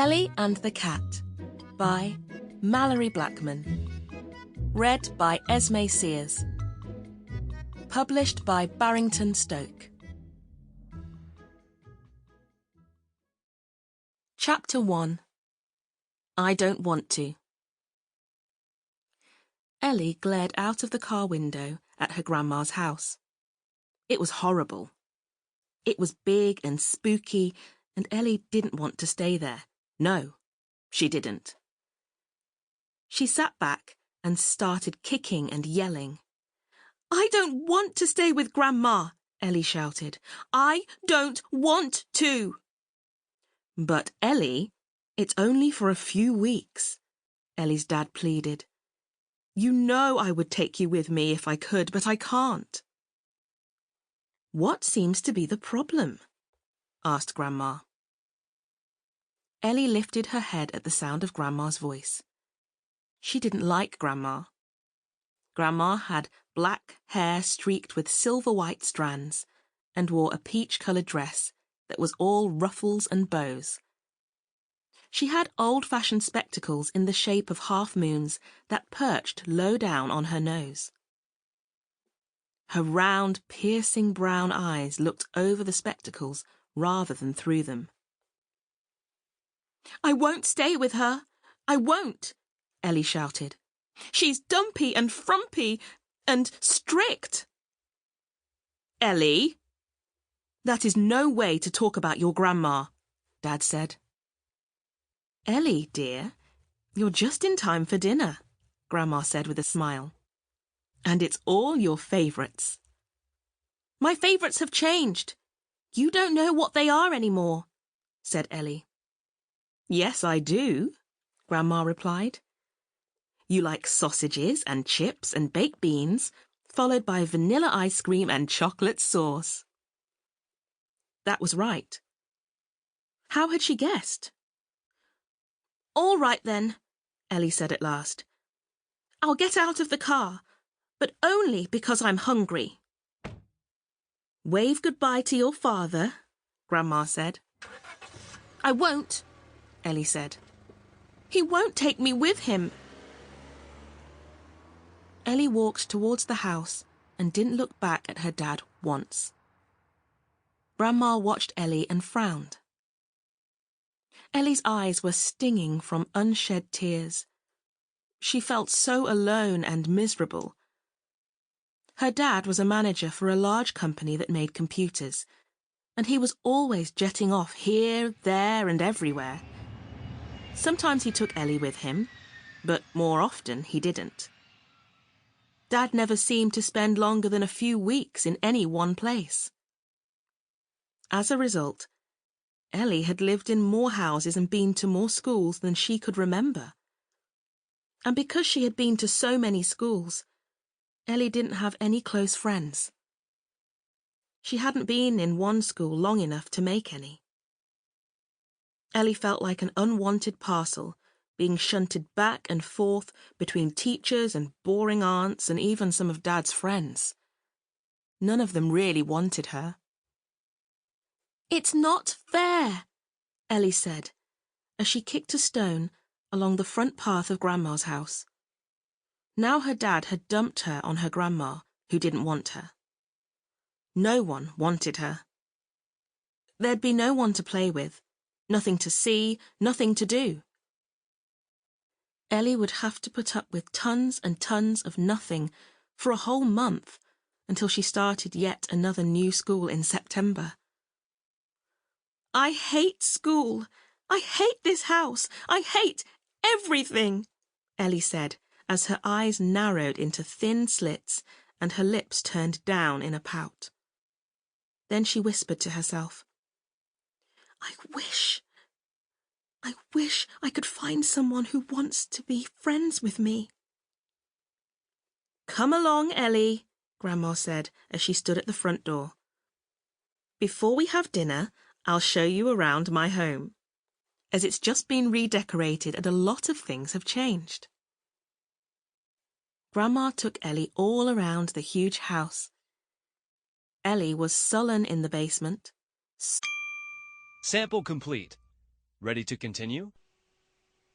Ellie and the Cat by Malorie Blackman. Read by Esme Sears. Published by Barrington Stoke. Chapter 1. I Don't Want To. Ellie glared out of the car window at her grandma's house. It was horrible. It was big and spooky, and Ellie didn't want to stay there. No, she didn't. She sat back and started kicking and yelling. "I don't want to stay with Grandma," Ellie shouted. "I don't want to." "But Ellie, it's only for a few weeks," Ellie's dad pleaded. "You know I would take you with me if I could, but I can't." "What seems to be the problem?" asked Grandma. Ellie lifted her head at the sound of Grandma's voice. She didn't like Grandma. Grandma had black hair streaked with silver-white strands and wore a peach-coloured dress that was all ruffles and bows. She had old-fashioned spectacles in the shape of half-moons that perched low down on her nose. Her round, piercing brown eyes looked over the spectacles rather than through them. "I won't stay with her. I won't," Ellie shouted. "She's dumpy and frumpy and strict." "Ellie, that is no way to talk about your grandma," Dad said. "Ellie, dear, you're just in time for dinner," Grandma said with a smile. "And it's all your favourites." "My favourites have changed. You don't know what they are anymore," said Ellie. "Yes, I do," Grandma replied. "You like sausages and chips and baked beans, followed by vanilla ice cream and chocolate sauce." That was right. How had she guessed? "All right then," Ellie said at last. "I'll get out of the car, but only because I'm hungry." "Wave goodbye to your father," Grandma said. "I won't," Ellie said. "He won't take me with him." Ellie walked towards the house and didn't look back at her dad once. Grandma watched Ellie and frowned. Ellie's eyes were stinging from unshed tears. She felt so alone and miserable. Her dad was a manager for a large company that made computers, and he was always jetting off here, there, and everywhere. Sometimes he took Ellie with him, but more often he didn't. Dad never seemed to spend longer than a few weeks in any one place. As a result, Ellie had lived in more houses and been to more schools than she could remember. And because she had been to so many schools, Ellie didn't have any close friends. She hadn't been in one school long enough to make any. Ellie felt like an unwanted parcel, being shunted back and forth between teachers and boring aunts and even some of Dad's friends. None of them really wanted her. "It's not fair," Ellie said, as she kicked a stone along the front path of Grandma's house. Now her dad had dumped her on her grandma, who didn't want her. No one wanted her. There'd be no one to play with, nothing to see, nothing to do. Ellie would have to put up with tons and tons of nothing for a whole month until she started yet another new school in September. "I hate school. I hate this house. I hate everything," Ellie said, as her eyes narrowed into thin slits and her lips turned down in a pout. Then she whispered to herself, I wish I could find someone who wants to be friends with me." "Come along, Ellie," Grandma said as she stood at the front door. "Before we have dinner, I'll show you around my home, as it's just been redecorated and a lot of things have changed." Grandma took Ellie all around the huge house. Ellie was sullen in the basement. Sample complete. Ready to continue?